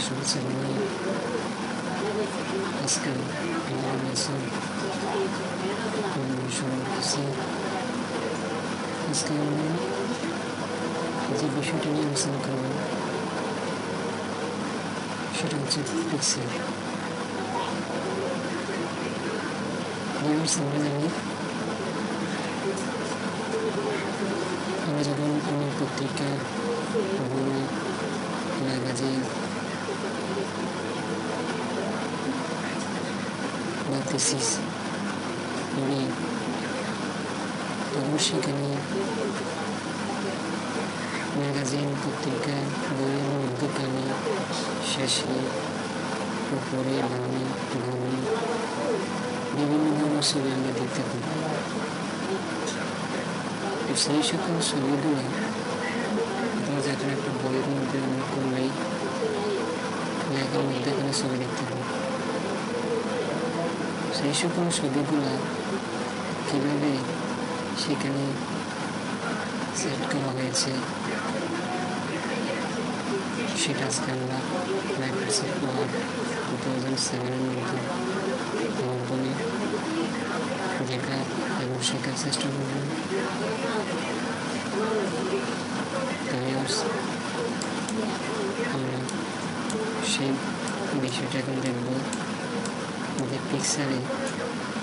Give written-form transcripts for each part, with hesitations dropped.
শুরুছে আজকাল শুরু করতেছি। আজকে আমরা যে বিষয়টা নিয়ে আলোচনা করব সেটা হচ্ছে পিক্সেল। আমরা জানি আমরা যখন কোনো পত্রিকা, বই, ম্যাগাজিন বা থিসিস পড়ি, তখন সেখানে ম্যাগাজিন, পত্রিকা, বইয়ের মধ্যখানে শেষে উপরে বামে বিভিন্ন ধরনের ছবি আমরা দেখতে পাই। সেই সকল ছবিগুলো যখন একটা বইয়ের মধ্যে আমরা করলেই লেখার মধ্যে এখানে ছবি দেখতে পাই। সেই সকল ছবিগুলো কীভাবে সেখানে সেট করা হয়েছে সেটা আজকে আমরা মাইক্রোসফট ওয়ার্ড 2007 মধ্যে বলি দেখা এবং শেখার চেষ্টা করব। আমরা সেই বিষয়টা এখন দেখব যে পিক্সেলে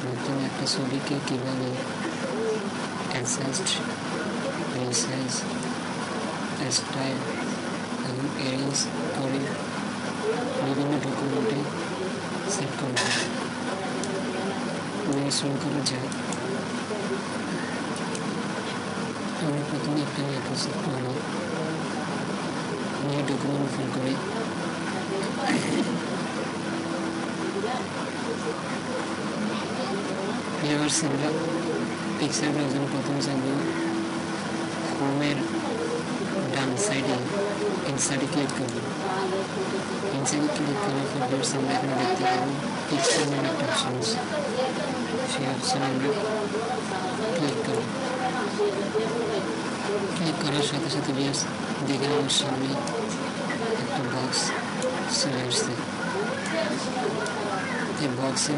নতুন একটা ছবিকে কীভাবে অ্যাডজাস্ট, রিসাইজ, স্টাইল এবং এরেঞ্জ করে বিভিন্ন ডকুমেন্টে সেট করা যায়। শুরু করা যায়। আমরা প্রথমে একটা মাইক্রোসফট ওয়ার্ড নিয়ে ডকুমেন্ট ওপেন করি। আমরা পিক্সেল ব্রাউজারে প্রথমে যাব হোমের ডান সাইডে ইনসার্টে ক্লিক করব। ইনসার্টে ক্লিক করার পর আমরা এখানে দেখতে পাবো পিক্সেল নামে একটা অপশন আছে। সেই অপশনে আমরা ক্লিক করব। ক্লিক করার সাথে সাথে দেখে আমার সামনে একটা বক্স চলে আসছে। এই বক্সে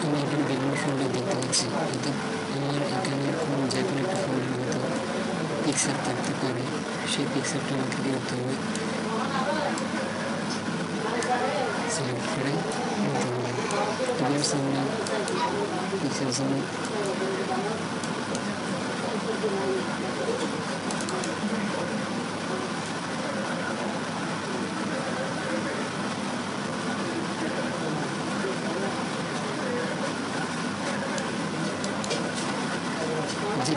আমি এখানে বিভিন্ন ফোল্ডার দেখতে পাচ্ছি। অর্থাৎ আমার এখানে যে কোনো একটা ফোল্ডার হয়তো পিক্সেল থাকতে পারে। সেই পিক্সেলটা আমাকে কী করতে হবে, সিলেক্ট করে নিতে হবে। আমরা পিক্সেল জন্য যে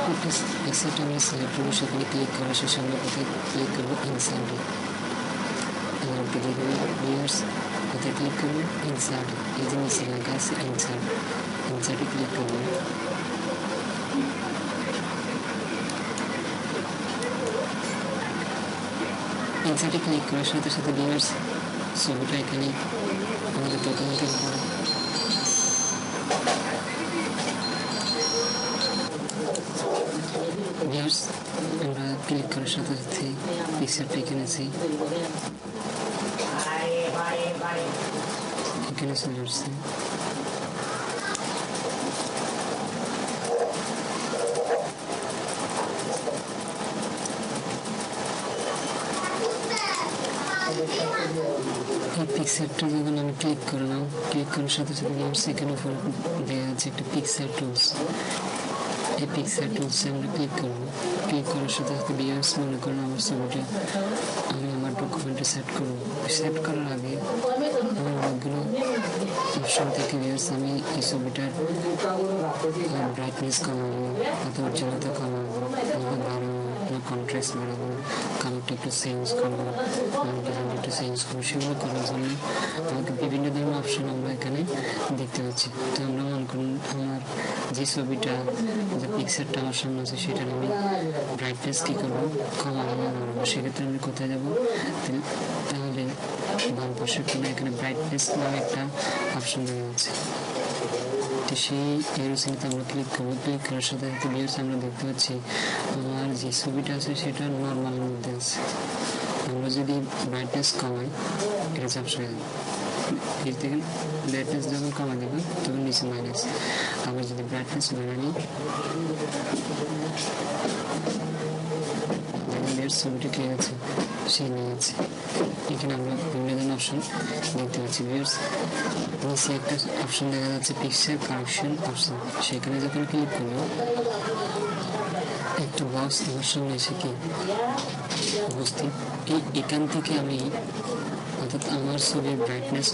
পিক্সেলটা আমরা সিলেক্ট করবো সেখানে ক্লিক করার শেষে আমরা কোথায় ক্লিক করবো, ইনসার্টে। আমার ভিউয়ার্স কোথায় ক্লিক করবো, ইনসার্টে। এই যে নিচে লেখা আছে ইনসার্ট, ইনসার্টে ক্লিক করবো। ইনসার্টে ক্লিক করার সাথে সাথে ভিউয়ার্স ছবিটা এখানে আমাদের ডকুমেন্টের উপর আমরা ক্লিক করার সাথে সাথে পিকচারটা এখানে আছে, এখানে চলে আসছে। এই পিকচারটা যখন আমি ক্লিক করলাম, ক্লিক করার সাথে সাথে সেখানে উপর দেওয়া আছে একটা পিক্সেল টুলস। এই পিক্সেল টুলসে আমরা ক্লিক করবো। ক্লিক করার সাথে সাথে ভিউয়ার্স মনে করেন আমার ছবিটা আমি আমার ডকুমেন্টে সেট করবো। সেট করার আগে আমার অনেকগুলো অপশন থেকে ভিউয়ার্স আমি এই ছবিটার ব্রাইটনেস কমাবো, অথবা উজ্জ্বলতা কমাবো, বাড়াবো, কন্ট্রাস্ট বাড়াবো, কালারটা একটু চেঞ্জ করবো, ডিজাইনটা একটু চেঞ্জ করবো। সেগুলো করার জন্য আমাকে বিভিন্ন ধরনের অপশন আমরা এখানে দেখতে পাচ্ছি। তো আমরা মনে করুন আমার যে ছবিটা, যে পিকচারটা আমার সামনে আছে সেটার আমি ব্রাইটনেস কী করবো, কমাবো। সেক্ষেত্রে আমি কোথায় যাবো, তাহলে বাম পাশের কিনা এখানে ব্রাইটনেস নামে একটা অপশন দেওয়া আছে। তো সেই এরোসিনতে আমরা ক্লিক করবো। ক্লিক করার সাথে সাথে ভিউয়ার্স আমরা দেখতে পাচ্ছি আমার যে ছবিটা আছে সেটা নর্মালের মধ্যে আছে। আমরা যদি ব্রাইটনেস কমাই এটা ঝাপসা হয়ে যাবে, দেখেন ব্রাইটনেস যখন কমা দেবো তখন নিচে মাইনাস, আবার যদি ব্রাইটনেস বাড়ানি ছবিটা ক্লিয়ার আছে, সেই নিয়ে আছে। এখানে আমরা বিভিন্ন ধরনের অপশন দেখতে পাচ্ছি। নিচে একটা অপশন দেখা যাচ্ছে পিকচার কারেকশন অপশন, সেখানে যখন ক্লিক করবো একটা বক্স আমার সামনে এসে কি উপস্থিত। এখান থেকে আমি অর্থাৎ আমার ছবির ব্রাইটনেস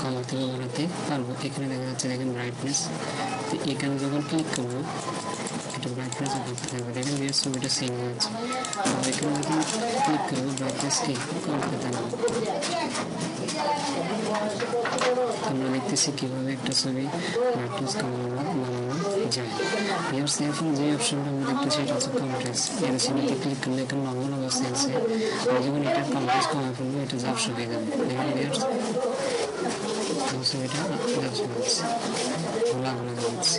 কমাতে বা বাড়াতে পারবো। এখানে দেখা যাচ্ছে দেখেন ব্রাইটনেস, তো এখানে যখন ক্লিক করবো এটা ব্রাইটনেস করতে থাকবে, দেখেন এর ছবিটা সেম হয়ে যাচ্ছে। আর এখানে যখন ক্লিক করবো ব্রাইটনেসকে কমাতে থাকবে। আমরা দেখতেছি কিভাবে একটা ছবি ব্রাইটনেস বানানো যায়। এর এখন যে অপশনটা আমরা দেখতেছি এটা হচ্ছে কন্ট্রাস্ট। এর ছবিতে ক্লিক করলে এখানে নর্মাল অবস্থা আছে, আর যখন এটার কন্ট্রাস্ট কমা ফেলবো এটা ঝাপসা হয়ে যাবে। দেখেন এর ছবিটা ঝাপসা হচ্ছে, ঘোলা ঘোলা যাচ্ছে।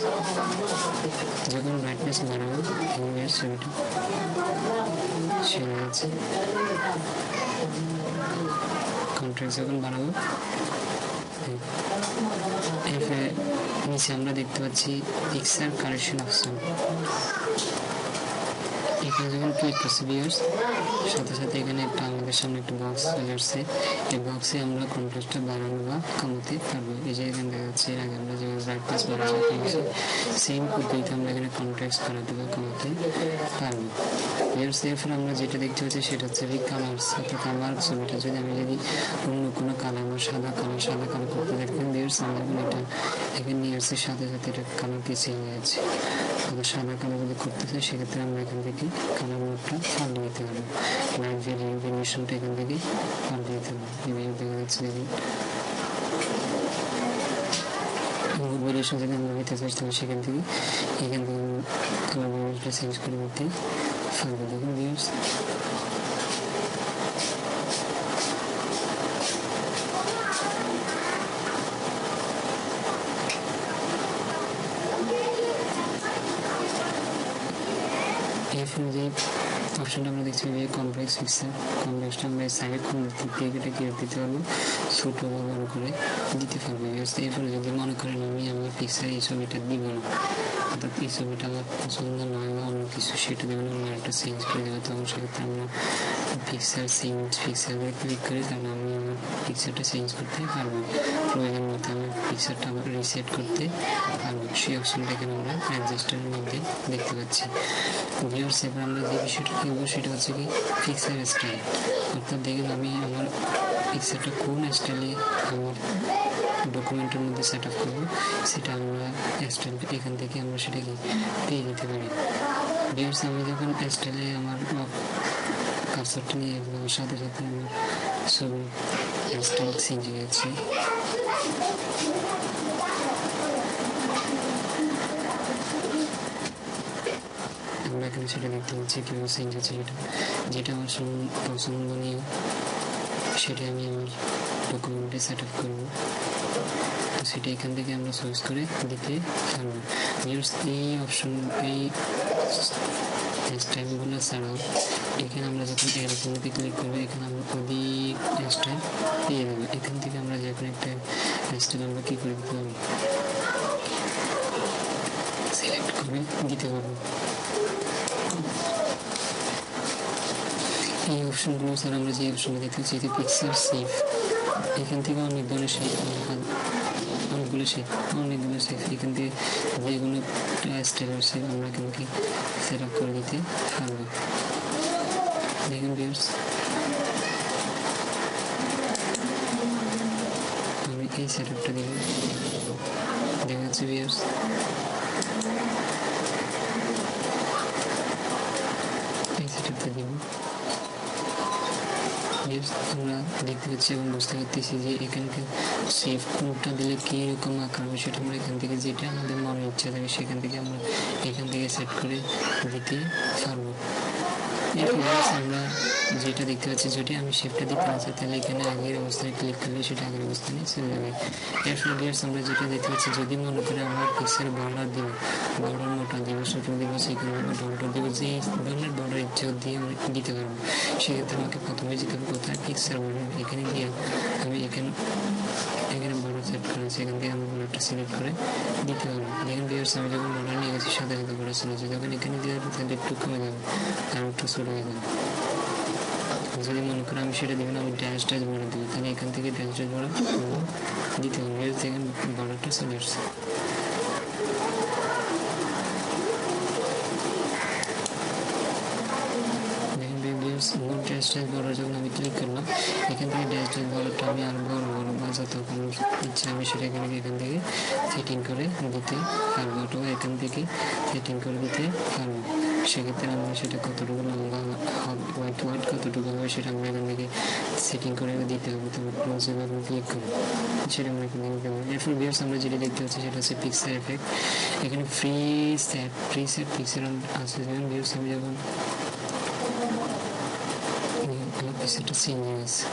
যখন ব্রাইটনেস বাড়াবো এবং এর ছবিটা সেরে যাচ্ছে। কন্ট্রাস্ট যখন বাড়াবো নিচে আমরা দেখতে পাচ্ছি পিকচার কারেকশন অপশন। এখানে যখন ক্লিক করছি ভিউয়ার্স, সাথে সাথে এখানে একটা আমাদের সামনে একটা বক্স চলে আসছে। এই বক্সে আমরা কন্ট্রাস্টটা বাড়ানো বা কমাতে পারবো। এই যে এখানে দেখা যাচ্ছে আগে আমরা যেমন ব্রাইটনেস বাড়াতে কমেছি, সেম পদ্ধতিতে আমরা এখানে কন্ট্রাস্ট বাড়াতে বা কমাতে পারবো। ভিউয়ার্স এরপর আমরা যেটা দেখতে পাচ্ছি সেটা হচ্ছে কালার্স, অর্থাৎ আমার ছবিটা যদি অন্য কোনো কালার বা সাদা কালার করতে দেখবেন ভিউয়ার্স, আমরা যখন এটা এখানে নিয়ে আসছি সাথে সাথে এটা কালার কি চেঞ্জ হয়ে যাচ্ছে। আবার সাদা কালার যদি করতে চাই সেক্ষেত্রে আমরা এখান থেকে কালার মোডটা পাল্টে দিতে পারবো, লাইট ভেরিয়েশনটা এখান থেকে পাল্টে দিতে পারবো। এইভাবে দেখা যাচ্ছে দেখুন ভেরিয়েশন যদি আমরা নিতে চাই তাহলে সেখান থেকে কালার ভেরিয়েশনটা চেঞ্জ করে দিতে পারবো। দেখুন ভিউয়ার্স এরপর যে অপশনটা আমরা দেখছি যে কমপ্লেক্স পিকচার, কমপ্লেক্সটা আমরা সাইড কোন দিক থেকে এটা কেটে দিতে পারবো, ছোটো বা বড়ো করে দিতে পারবো। এরপরে যদি মনে করেন আমার পিকচার এই ছবিটা দিব না, অর্থাৎ এই ছবিটা আমার পছন্দ নয় বা অন্য কিছু সেটা দেবেন আমরা একটা চেঞ্জ করে দেবো, তখন সেক্ষেত্রে আমরা পিকচারে ক্লিক করে তাহলে আমি আমার পিকচারটা চেঞ্জ করতে পারবো। প্রয়োজন মতো আমি পিকচারটা আবার রিসেট করতে পারবো। সেই অপশনটা এখানে আমরা অ্যাডজাস্টারের মধ্যে দেখতে পাচ্ছি। ভিউয়ার্স এবার আমরা যে বিষয়টা দেখবো সেটা হচ্ছে কি পিকচার স্টাইল, অর্থাৎ দেখেন আমি আমার পিকচারটা কোন স্টাইলে আমার ডকুমেন্টের মধ্যে সেট আপ করবো সেটা আমরা স্টাইল এখান থেকে আমরা সেটা কি পেয়ে যেতে পারি। ভিউয়ার্স আমি যখন স্টাইলে আমার কার্সারটা নিয়ে সাথে সাথে আমার ছবি স্টাইল চেঞ্জ হয়ে যাচ্ছে। আমরা এখানে সেটা দেখতে পাচ্ছি কীভাবে চেঞ্জ হচ্ছে, যেটা আমার পছন্দনীয় সেটা আমি আমার ডকুমেন্টে সেট আপ করবো, তো সেটা এখান থেকে আমরা চয়েস করে দিতে পারবো। এই অপশন এই স্টাইলগুলো ছাড়াও এখানে আমরা যখন এরকমতে ক্লিক করবো এখানে আমরা অধিক স্টাইল পেয়ে যাবো। এখান থেকে আমরা যে কোনো একটা স্টাইল আমরা কী করে দিতে পারবো, সিলেক্ট করে দিতে পারবো। এই অপশনগুলো ছাড়া আমরা যে অপশনটা দেখতে পাচ্ছি এতে পিকচার সেভ, এখান থেকে অনেকগুলো সেভ এখান থেকে যে কোনো স্টাইলের সেভ আমরা এখান থেকে সেট আপ করে দিতে পারবো। দেখুন ভিউয়ার্স আমি এই সেট আপটা দিব, দেখা যাচ্ছে ভিউয়ার্স এই সেট আপটা দিব। আমরা দেখতে পাচ্ছি এবং বুঝতে পারতেছি যে এখানকার সেভ কোডটা দিলে কীরকম আঁকা হবে সেটা আমরা এখান থেকে যেটা আমাদের মনের ইচ্ছা থাকে সেখান থেকে আমরা এখান থেকে সেট করে দিতে পারবো। এরপর আমরা যেটা দেখতে পাচ্ছি, যদি আমি শেপটা দিতে না চাই তাহলে এখানে আগের অবস্থায় ক্লিক করলে সেটা আগের অবস্থানে চলে যাবে। এরপর ভিউয়ার্স আমরা যেটা দেখতে পাচ্ছি, যদি মনে করে আমার পিক্সেল বর্ডার দিব, বর্ডার মোটা দিব, ছোটো দিব, সেখানে বর্ডার দিব, যে ধরনের বর্ডার ইচ্ছে দিয়ে আমি দিতে পারবো। সেক্ষেত্রে আমাকে প্রথমে যেতে হবে কোথায়, পিক্সেল বর্ডার, এখানে গিয়ে আমি এখানে বর্ডার সেট করা আছে, এখান থেকে আমি বর্ডারটা সিলেক্ট করে দিতে পারবো। দেখেন ভিউয়ার্স আমি যখন বর্ডার নিয়ে গেছি সাথে সাথে বর্ডার চলে যাচ্ছে, যখন এখানে দিয়ে যাবো তাহলে একটু কমে যাবে আর একটু ছোটো হয়ে যাবে। যদি মনে করেন আমি সেটা দেবেন, আমি ড্যাশ বর্ডার দেবো, তাহলে এখান থেকে ড্যাশ বর্ডার দিতে হবে। দেখেন বর্ডারটা চলে আসছে। ড্যাশ বর্ডার যখন আমি ক্লিক করলাম, এখান থেকে ড্যাশ বর্ডারটা আমি আর বড় বা যত কোনো ইচ্ছা আমি সেটা এখান থেকে সেটিং করে দিতে পারবো, অথবা এখান থেকে সেটিং করে দিতে পারবো। সেক্ষেত্রে আমরা সেটা কতটুকু লম্বা হবে, হোয়াইট কতটুকু হবে সেটা আমরা এখান থেকে সেটিং করে দিতে হবে। তবে ক্লোজে আপনি ক্লিক করবো, সেটা আমরা এখান থেকে দেবো। এরপর ভিউয়ার্স আমরা যেটা দেখতে পাচ্ছি সেটা হচ্ছে পিক্সেল এফেক্ট। এখানে ফ্রি সেট পিক্সেল আছে। যেমন ভিউয়ার্স আমি যখন পিক্সেলটা চেঞ্জ হয়ে গেছে,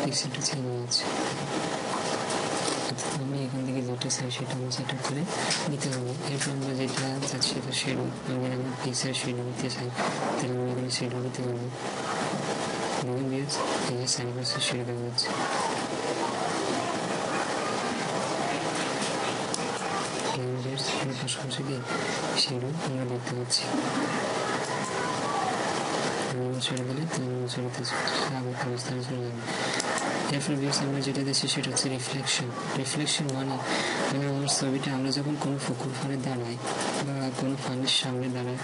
পিক্সেলটা চেঞ্জ হয়ে গেছে। আমি এখান থেকে যেটা চাই সেটা আমি সেট করে দিতে পারবো। এরপর আমরা যেটা চাচ্ছি সেটা শেডো, আমি এখানে পিক্সেল শেডো দিতে চাই তাহলে আমি এখানে শেডো দিতে পারবো। দেখুন ভিউয়ার্স এই যে সাইনভার্সের শেডো দেখা যাচ্ছে। পাশাপাশি শেডো আমরা দেখতে পাচ্ছি। ছেড়ে দিলে ছেড়েতে স্বাভাবিক অবস্থায় চলে যাবে। এরপর ভিউয়ার্স আমরা যেটা দেখছি সেটা হচ্ছে রিফ্লেকশন মানে আমার ছবিটা আমরা যখন কোনো পুকুর পাড়ে দাঁড়াই বা কোনো পানির সামনে দাঁড়াই,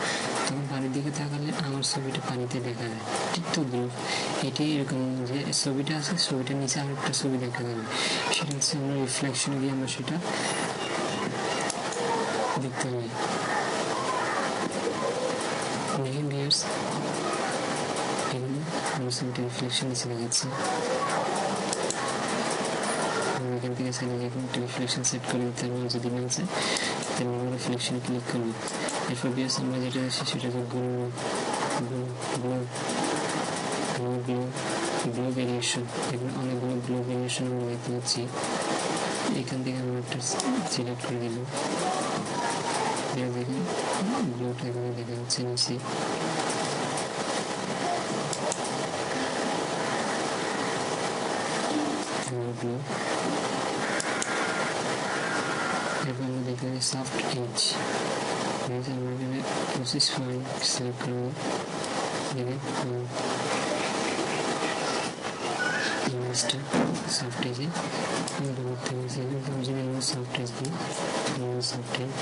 তখন পানির দিকে তাকালে আমার ছবিটা পানিতে দেখা যায়। ঠিক তো গ্রুপ এটি এরকম যে ছবিটা আছে, ছবিটার নিচে আরেকটা ছবি দেখা যাবে, সেটা হচ্ছে আমরা রিফ্লেকশন দিয়ে আমরা সেটা দেখতে পাই। দেখেন ভিউয়ার্স এখানে আমার ছবিটা রিফ্লেকশন নিচে দেখাচ্ছে। আমি এখান থেকে চাইলে এখন একটা রিফ্লেকশন সেট করে দিতে পারবো, যদি না চাই তাহলে আমরা রিফ্লেকশন ক্লিক করবো। এরপর ভিউয়ার্স আমরা যেটা দেখছি সেটা হচ্ছে গ্লো ভেরিয়েশন। এখানে অনেকগুলো গ্লো ভেরিয়েশন আমরা দেখতে পাচ্ছি। এখান থেকে আমরা একটা সিলেক্ট করে দিলাম, দেখেন গ্লোটা এখানে দেখা যাচ্ছে নিচে। এরপর আমরা দেখতে পাচ্ছি সফট এজ, আমরা এখানে 25 পয়েন্ট সিলেক্ট করবো। দেখেন ইমেজটা সফট এজে আমরা করতে পারছি। যদি আমরা সফট এজ দিই, সফট এজ।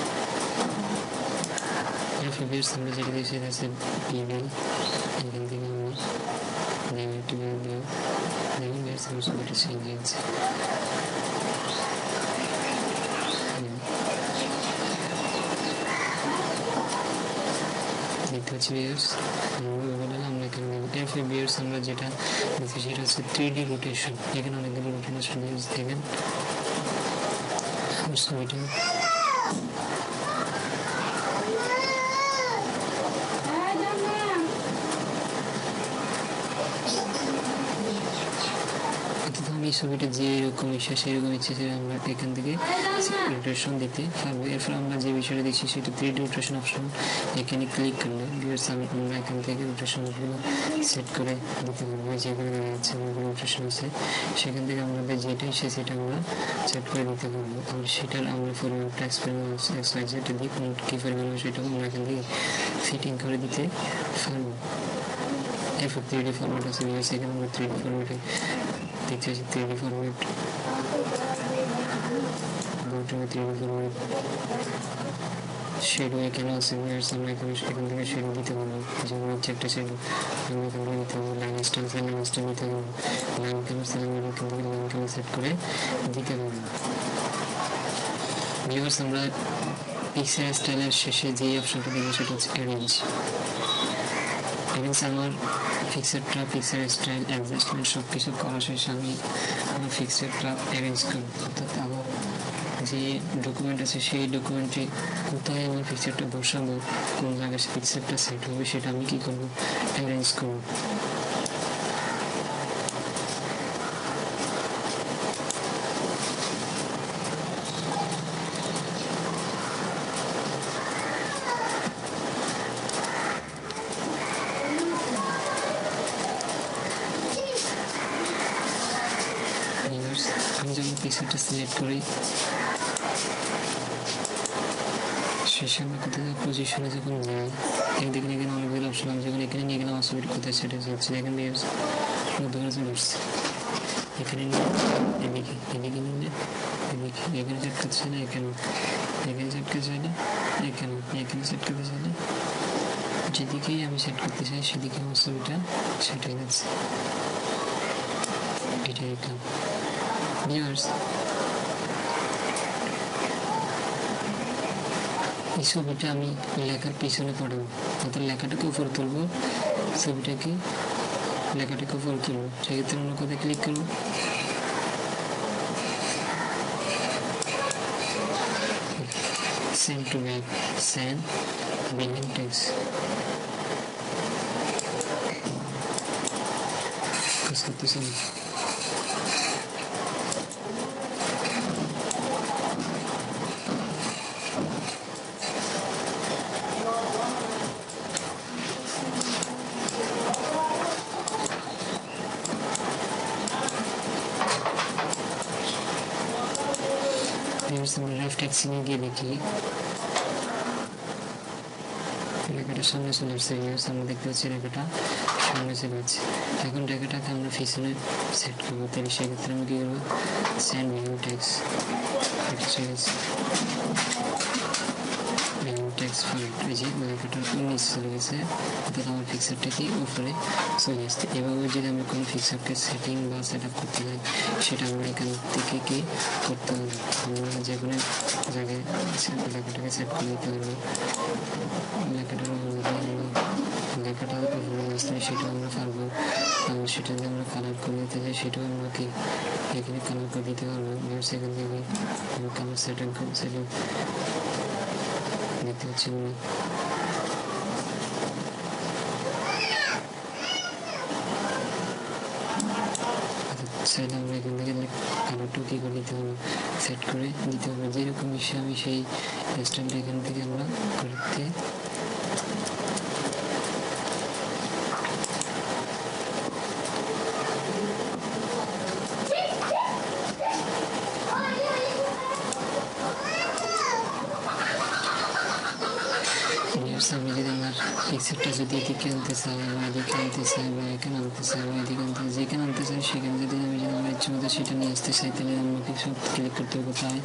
এরপর ভিউয়ার্স আমরা যেটা দিই সেটা হচ্ছে বিবেল। এখান থেকে আমরা নেগেটিভ দিয়ে দেখুন ভিউয়ার্স আমার ছবিটা চেঞ্জ হয়েছে। দেখতে পাচ্ছি ভিউয়ার্স আমরা এখানে এরপর ভিউয়ার্স আমরা যেটা দেখছি সেটা হচ্ছে 3D রোটেশন। এখানে অনেকগুলো রোটেশন ভিউয়ার্স দেখেন আমার ছবিটা এই ছবিটা যেরকম ইচ্ছা সেরকম ইচ্ছে আমরা এখান থেকে রোটেশন দিতে পারবো। এরপর আমরা যে বিষয়টা দেখছি সেটা 3D রোটেশন অপশন, এখানে ক্লিক করলে ভিউয়ার্স আমরা এখান থেকে রোটেশনগুলো সেট করে দিতে পারবো। যেখানে দেখা যাচ্ছে অনেকগুলো রোটেশন আছে, সেখান থেকে আমাদের যেটা ইচ্ছে সেটা আমরা সেট করে দিতে পারবো। আর সেটার আমরা পরিমাণটা XYZ দিয়ে কোন কী পরিমাণ সেটাও আমরা এখান থেকে ফিটিং করে দিতে পারবো। এরপর 3D ফরম্যাট আছে ভিউয়ার্স, এখানে আমরা 3D ফরম্যাটে দেখতে পাচ্ছি 3D format, 3D format shadow এখানে আছে ভিউয়ার্স। আমরা এখান থেকে শেডো দিতে পারবো, যেমন হচ্ছে একটা শেডো আমরা এখান থেকে দিতে পারবো। লাইন স্টাইল দিতে পারবো, লাইন কালার আমরা এখান থেকে লাইন কালার সেট করে দিতে পারবো। ভিউয়ার্স আমরা পিক্সেল স্টাইলের শেষে যে অপশনটা দেবো সেটা হচ্ছে অ্যারেঞ্জ। আমার পিক্সেল স্টাইল অ্যাডজাস্টমেন্ট সব কিছু করা শেষে আমি আমার পিক্সেলটা অ্যারেঞ্জ করবো, অর্থাৎ আবার যে ডকুমেন্ট আছে সেই ডকুমেন্টে কোথায় আমার পিকচারটা বসাবো, কোন জায়গায় পিকচারটা সেট হবে, সেটা আমি কী করবো, অ্যারেঞ্জ করবো। আমি যখন পিকচারটা সিলেক্ট করি, সেই সময় কোথায় পজিশনে যখন যাই, একদিকে এখানে অনেকগুলো অপশন, আমি যখন এখানে নিয়ে গেলাম আসলে কোথায় সেটা হচ্ছে, এখানে ধরে চলে আসছে, এখানে নিয়ে এদিকে নিলে এদিকে, এখানে সেট করতে চাই না এখানে, এখানে সেট করতে চাই না এখানে, এখানে সেট করতে চাই না, যেদিকেই আমি সেট করতে চাই সেদিকে আমার ছবিটা সেট হয়ে যাচ্ছে। এটাই কাম। ভিউয়ার্স, এই ছবিটা আমি লেখার পিছনে পড়াবো, অর্থাৎ লেখাটাকে উপরে তুলবো, ছবিটাকে লেখাটাকে উপরে তুলবো, সেক্ষেত্রে অন্য কোথায় ক্লিক করবো, send to back, send building text, কাজ করতেছে না। আমরা লেফট এক্সিনে গিয়ে দেখি লেখাটা সামনে চলে আসছে। আমরা দেখতে পাচ্ছি লেখাটা সামনে চলে যাচ্ছে। এখন লেখাটাকে আমরা পিছনে সেট করবো, তাহলে সেক্ষেত্রে আমি কী করবো, সেন্ড ভিউ টেক্সট, এটা চলে যাচ্ছে টেক্সট ফন্ট, এই যে লেখাটার নিচে চলে গেছে, অর্থাৎ আমার পিকচারটা কি উপরে চলে আসছে। এভাবে যদি আমি কোনো পিকচারকে সেটিং বা সেট আপ করতে চাই, সেটা আমরা এখান থেকে কি করতে হবে, আমরা যে কোনো জায়গায় লেখাটাকে সেট করে দিতে পারবো। লেখাটার লেখাটার উপরে আসলে সেটাও আমরা পারবো, সেটা যদি আমরা কালার করে দিতে চাই সেটাও আমরা কি এখানে কালার করে দিতে পারবো। সেখান থেকে আমরা কালার সেটিং দেখতে পাচ্ছি আমরা। চাইলে আমরা এখান থেকে কালারটাও কী করে দিতে হবে, সেট করে দিতে হবে, যেরকম বিষয়ে আমি সেই স্টাইলটা এখান থেকে আমরা করতে আমি যদি আমার পিকচারটা যদি এদিকে আনতে চাই বা এদিকে আনতে চাই বা এখানে আনতে চাই বা এদিকে আনতে চাই, যেখানে আনতে চাই সেখানে যদি আমার ইচ্ছে মতো সেটা নিয়ে আসতে চাই, তাহলে আমাকে সব ক্লিক করতে হবে কোথায়,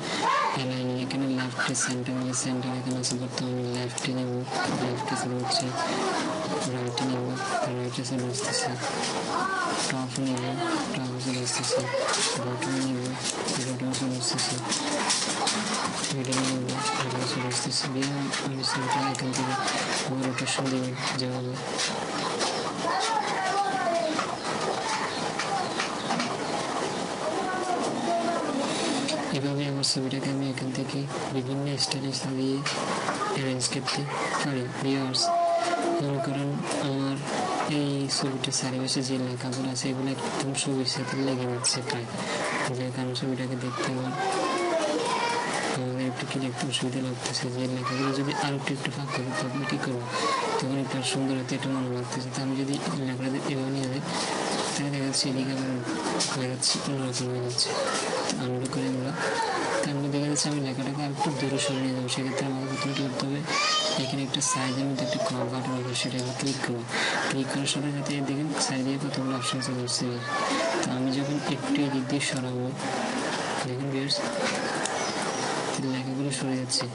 অ্যালাইনে, এখানে লেফটে সেন্টার এখানে আছে, বর্তমানে আমি লেফটে নেব, লেফটে চলে হচ্ছে, রাইটে নেব, রাইটে চলে আসতেছে, টপ নেব, টপে চলে আসতেছে, বটমে নেব, বটমে চলে আসতেছে, মিডল নেব, মিডলে চলে আসতেছে। আমি সেন্টার এখান থেকে আমার রোটেশন দেবে যেভাবে, এভাবে আমার ছবিটাকে আমি এখান থেকে বিভিন্ন স্টাইলে সাজিয়ে অ্যারেঞ্জ করতে পারি। ভিউয়ার্স, মনে করেন আমার এই ছবিটার চারিপাশে যে লেখাগুলো আছে এগুলো একদম ছবির সাথে লেগে যাচ্ছে প্রায়, যে কারণ ছবিটাকে দেখতে আমার আমাদের একটু কি একটু অসুবিধা লাগতেছে, যে লেখাগুলো যদি আরও একটু ফাঁক থাকে তখন কী করবো, তখন একটু সুন্দর হতে একটু মনে লাগতেছে। তো আমি যদি লেখাটা এভাবে নিয়ে যাই তাহলে দেখা যাচ্ছে এদিকে আমার হয়ে যাচ্ছে অন্যরকম হয়ে যাচ্ছে। আনলু করে আমরা তারপরে দেখা যাচ্ছে আমি লেখাটাকে আর একটু দূরে সরে নিয়ে যাবো, সেক্ষেত্রে আমাকে প্রথমে কী করতে হবে, এখানে একটা সাইজের মধ্যে একটা ক্রপ বাটন হবে, সেটা আমি ক্লিক করবো, ক্লিক করার সাথে সাথে দেখেন সাইডে কতগুলো অপশান চলে আসছে। তো আমি যখন একটু এদিক দিয়ে সরাবো, দেখেন ভিউয়ার্স লেখাগুলো সরে যাচ্ছে।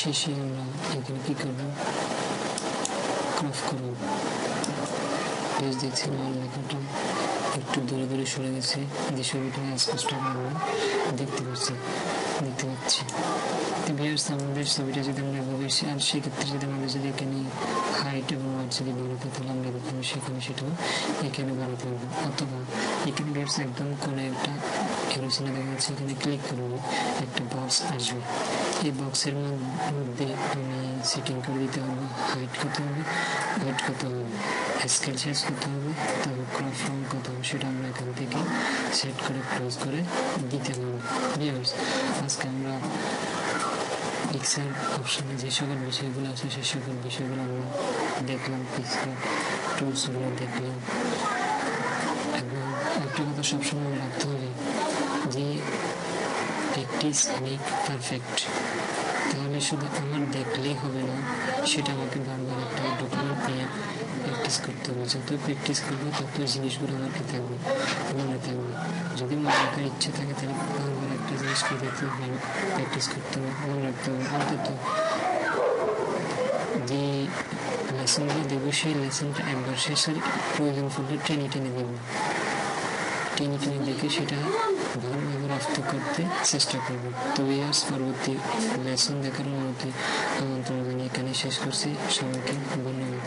শেষে আমরা এখানে কি করবো, ক্রপ করবো। পেজ দেখছেন আমার লেখাটা একটু দূরে দূরে সরে গেছে, যে ছবিটা স্পষ্ট আমরা দেখতে পাচ্ছি। তো ভিউয়ার্স, আমাদের ছবিটা যদি আমরা এভাবে, আর সেক্ষেত্রে যদি আমাদের যদি এখানে হাইট এবং ওয়াইড যদি বাড়াতে, তাহলে আমরা দেখবো সেখানে সেটাও এখানে বাড়াতে পারবো। অথবা এখানে ভিউয়ার্স একদম কোনো একটা এরোচিনে দেখা যাচ্ছে, এখানে ক্লিক করবো, একটা বক্স আসবে। এই বক্সের মধ্যে আমি সেটিং করে দিতে হবে হাইট কত হবে, ওয়েট কত হবে, স্কেল সাইজ কত হবে, তারপর ক্রপ ফর্ম কত হবে, সেটা আমরা এখান থেকে সেট করে ক্লোজ করে দিতে হবে। ভিউয়ার্স, আজকে আমরা পিক্সেল অপশানে যে সকল বিষয়গুলো আছে সে সকল বিষয়গুলো আমরা দেখলাম, পিক্সেল টুলসগুলো দেখলাম। এবং একটা কথা সবসময় রাখতে হবে যে প্র্যাকটিস মেক পারফেক্ট। তাহলে শুধু আমার দেখলেই হবে না, সেটা আমাকে বারবার একটা ডকুমেন্ট নিয়ে প্র্যাকটিস করতে হবে। যত প্র্যাকটিস করবো তত জিনিসগুলো আমার কি থাকবে, মনে থাকবে। যদি মনে রাখার ইচ্ছে থাকে তাহলে বারবার একটা জিনিসকে দেখতে হবে, প্র্যাকটিস করতে হবে, মনে রাখতে হবে। অন্তত যে লেসনগুলো দেবো সেই লেসনটা একবার শেষের প্রয়োজন পড়লে টেনে দেবো, টেনে দেখে সেটা ভালোভাবে রপ্ত করতে চেষ্টা করব। তো ভিউয়ার্স, পরবর্তী লেসন দেখার অনুমতি আমন্ত্রণ জানিয়ে এখানে শেষ করছি। সবাইকে ধন্যবাদ।